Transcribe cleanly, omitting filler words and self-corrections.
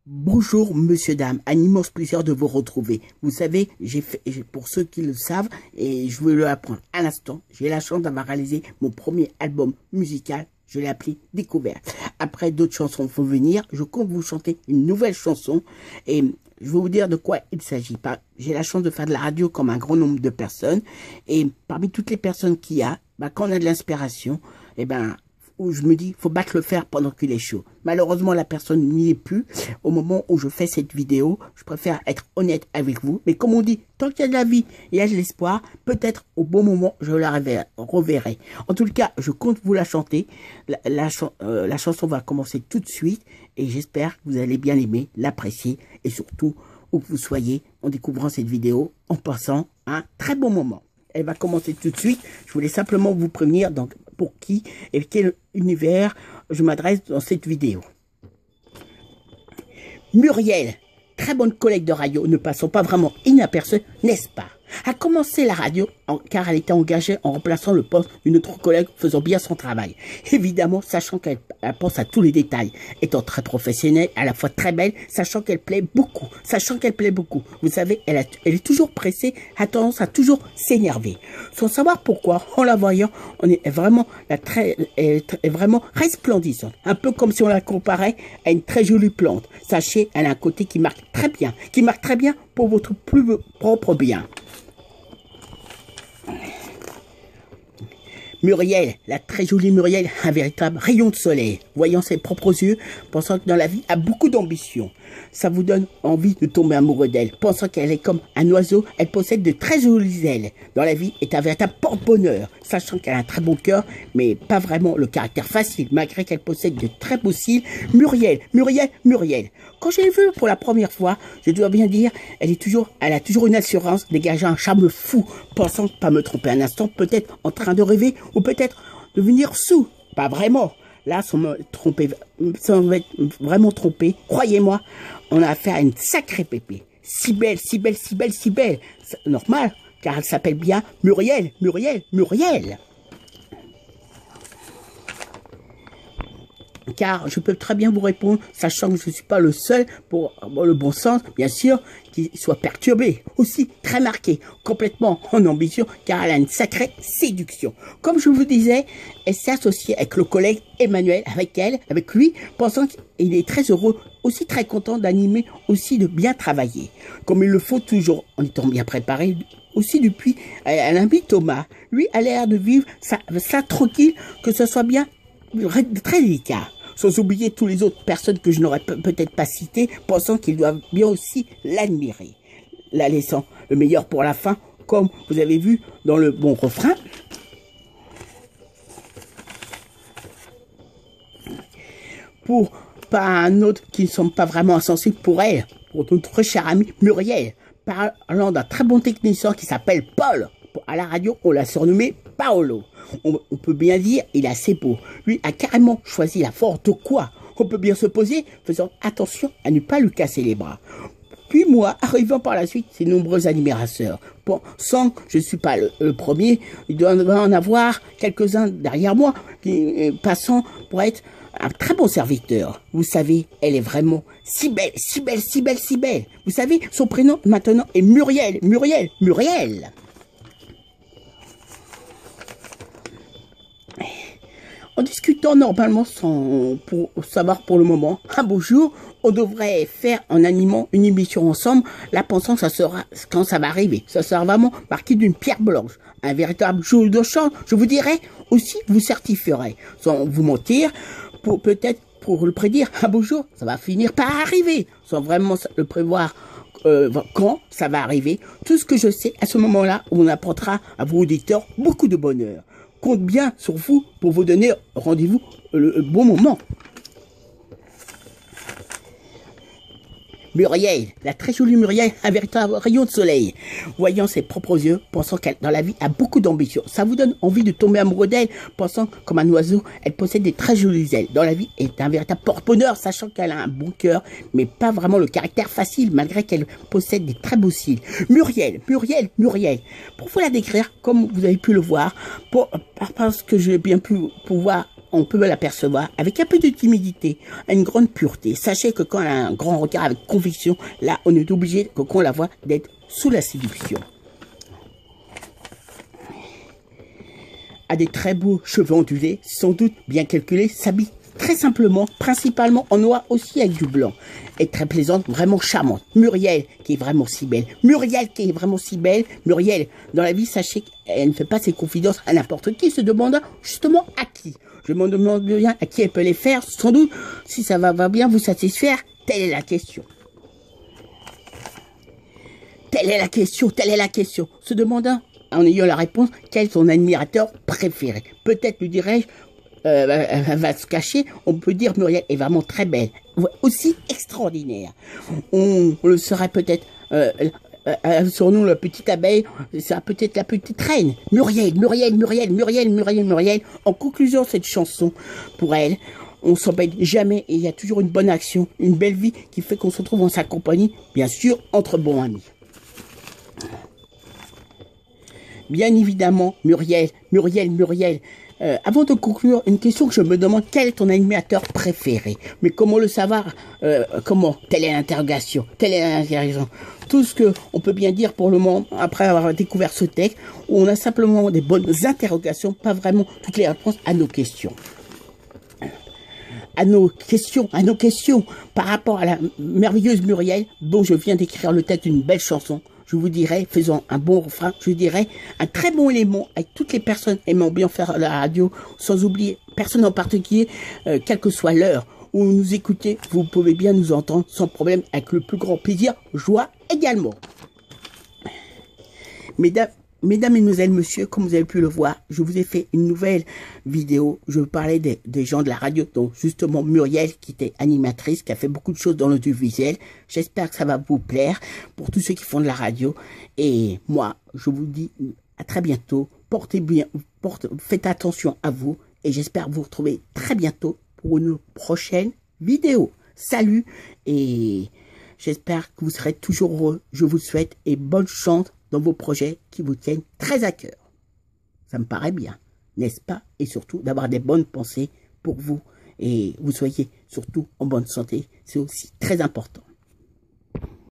Bonjour, monsieur, dame, un immense plaisir de vous retrouver. Vous savez, pour ceux qui le savent, et je veux le apprendre à l'instant, j'ai la chance d'avoir réalisé mon premier album musical. Je l'ai appelé Découverte. Après, d'autres chansons vont venir. Je compte vous chanter une nouvelle chanson et je vais vous dire de quoi il s'agit. J'ai la chance de faire de la radio comme un grand nombre de personnes et parmi toutes les personnes qu'il y a, quand on a de l'inspiration, où je me dis, faut battre le fer pendant qu'il est chaud. Malheureusement, la personne n'y est plus. Au moment où je fais cette vidéo, je préfère être honnête avec vous. Mais comme on dit, tant qu'il y a de la vie, il y a de l'espoir. Peut-être au bon moment, je la reverrai. En tout cas, je compte vous la chanter. La chanson va commencer tout de suite. Et j'espère que vous allez bien l'aimer, l'apprécier. Et surtout, où que vous soyez, en découvrant cette vidéo, en passant un très bon moment. Elle va commencer tout de suite. Je voulais simplement vous prévenir donc pour qui et quel univers je m'adresse dans cette vidéo. Muriel, très bonne collègue de radio, ne passant pas vraiment inaperçue, n'est-ce pas? A commencé la radio car elle était engagée en remplaçant le poste d'une autre collègue faisant bien son travail. Évidemment, sachant qu'elle pense à tous les détails, étant très professionnelle, à la fois très belle, sachant qu'elle plaît beaucoup. Vous savez, elle est toujours pressée, a tendance à toujours s'énerver. Sans savoir pourquoi, en la voyant, on est vraiment vraiment resplendissante. Un peu comme si on la comparait à une très jolie plante. Sachez, elle a un côté qui marque très bien pour votre plus propre bien. Muriel, la très jolie Muriel, un véritable rayon de soleil. Voyant ses propres yeux, pensant que dans la vie a beaucoup d'ambition. Ça vous donne envie de tomber amoureux d'elle. Pensant qu'elle est comme un oiseau, elle possède de très jolies ailes. Dans la vie, est un véritable porte-bonheur. Sachant qu'elle a un très bon cœur, mais pas vraiment le caractère facile, malgré qu'elle possède de très beaux cils. Muriel. Quand j'ai vu pour la première fois, je dois bien dire, elle a toujours une assurance, dégageant un charme fou, pensant pas me tromper un instant, peut-être en train de rêver, ou peut-être devenir sous. Pas vraiment. Là, sans m'être vraiment trompé, croyez-moi, on a affaire à une sacrée pépé. Si belle. C'est normal, car elle s'appelle bien Muriel. Car je peux très bien vous répondre, sachant que je ne suis pas le seul, pour le bon sens, bien sûr, qui soit perturbé, aussi très marqué, complètement en ambition, car elle a une sacrée séduction. Comme je vous disais, elle s'est associée avec le collègue Emmanuel, avec lui, pensant qu'il est très heureux, aussi très content d'animer, aussi de bien travailler, comme il le faut toujours, en étant bien préparé. Aussi depuis, elle invite Thomas, lui a l'air de vivre ça tranquille, que ce soit bien très délicat. Sans oublier toutes les autres personnes que je n'aurais peut-être pas citées, pensant qu'ils doivent bien aussi l'admirer. La laissant le meilleur pour la fin, comme vous avez vu dans le bon refrain. Pour pas un autre qui ne semble pas vraiment insensible pour elle, pour notre chère amie Muriel, parlant d'un très bon technicien qui s'appelle Paul. À la radio, on l'a surnommé Paolo. On peut bien dire, il est assez beau. Lui a carrément choisi la force de quoi? On peut bien se poser, faisant attention à ne pas lui casser les bras. Puis moi, arrivant par la suite, ces nombreux admirateurs. Pensant que je ne suis pas le premier, il doit en avoir quelques-uns derrière moi, passant pour être un très bon serviteur. Vous savez, elle est vraiment si belle. Vous savez, son prénom maintenant est Muriel. En discutant normalement pour savoir pour le moment, un beau jour, on devrait faire en animant une émission ensemble, là pensant que ça sera, quand ça va arriver, ça sera vraiment marqué d'une pierre blanche, un véritable jour de chance, je vous dirais, aussi vous certifierai, sans vous mentir, peut-être pour le prédire, un beau jour, ça va finir par arriver, sans vraiment le prévoir quand ça va arriver. Tout ce que je sais, à ce moment-là, on apportera à vos auditeurs beaucoup de bonheur. Compte bien sur vous pour vous donner rendez-vous le bon moment. Muriel, la très jolie Muriel, un véritable rayon de soleil. Voyant ses propres yeux, pensant qu'elle, dans la vie, a beaucoup d'ambition. Ça vous donne envie de tomber amoureux d'elle, pensant comme un oiseau, elle possède des très jolies ailes. Dans la vie, elle est un véritable porte-bonheur, sachant qu'elle a un bon cœur, mais pas vraiment le caractère facile, malgré qu'elle possède des très beaux cils. Muriel. Pour vous la décrire, comme vous avez pu le voir, parce que j'ai bien pu pouvoir on peut l'apercevoir avec un peu de timidité, une grande pureté. Sachez que quand elle a un grand regard avec conviction, là, on est obligé, quand on la voit, d'être sous la séduction. A des très beaux cheveux ondulés, sans doute bien calculés, s'habille très simplement, principalement en noir aussi avec du blanc. Est très plaisante, vraiment charmante. Muriel, qui est vraiment si belle. Muriel, qui est vraiment si belle. Muriel, dans la vie, sachez qu'elle ne fait pas ses confidences à n'importe qui, se demandant justement à qui. Je me demande bien à qui elle peut les faire, sans doute, si ça va bien vous satisfaire, telle est la question. Telle est la question, telle est la question. Se demandant, en ayant la réponse, quel est son admirateur préféré. Peut-être lui dirais-je, elle va se cacher, on peut dire Muriel est vraiment très belle, aussi extraordinaire. On le saurait peut-être, sur nous la petite abeille, c'est peut-être la petite reine. Muriel, Muriel, Muriel, Muriel, Muriel, Muriel. En conclusion, cette chanson, pour elle, on s'embête jamais et il y a toujours une bonne action, une belle vie qui fait qu'on se retrouve en sa compagnie, bien sûr, entre bons amis. Bien évidemment, Muriel, Muriel, Muriel. Avant de conclure, une question que je me demande, quel est ton animateur préféré? Mais comment le savoir? Comment? Telle est l'interrogation. Telle est l'interrogation. Tout ce que on peut bien dire pour le moment, après avoir découvert ce texte, où on a simplement des bonnes interrogations, pas vraiment toutes les réponses à nos questions. À nos questions, par rapport à la merveilleuse Muriel, dont je viens d'écrire le texte d'une belle chanson. Je vous dirais, faisons un bon refrain, je dirais un très bon élément avec toutes les personnes aimant bien faire la radio, sans oublier personne en particulier, quelle que soit l'heure où vous nous écoutez, vous pouvez bien nous entendre sans problème, avec le plus grand plaisir, joie également. Mesdames, Mesdemoiselles, Messieurs, comme vous avez pu le voir, je vous ai fait une nouvelle vidéo. Je parlais des gens de la radio, dont justement Muriel, qui était animatrice, qui a fait beaucoup de choses dans l'audiovisuel. J'espère que ça va vous plaire pour tous ceux qui font de la radio. Et moi, je vous dis à très bientôt. Faites attention à vous et j'espère vous retrouver très bientôt pour une prochaine vidéo. Salut et j'espère que vous serez toujours heureux. Je vous souhaite et bonne chance dans vos projets qui vous tiennent très à cœur. Ça me paraît bien, n'est-ce pas? Et surtout d'avoir des bonnes pensées pour vous et vous soyez surtout en bonne santé. C'est aussi très important.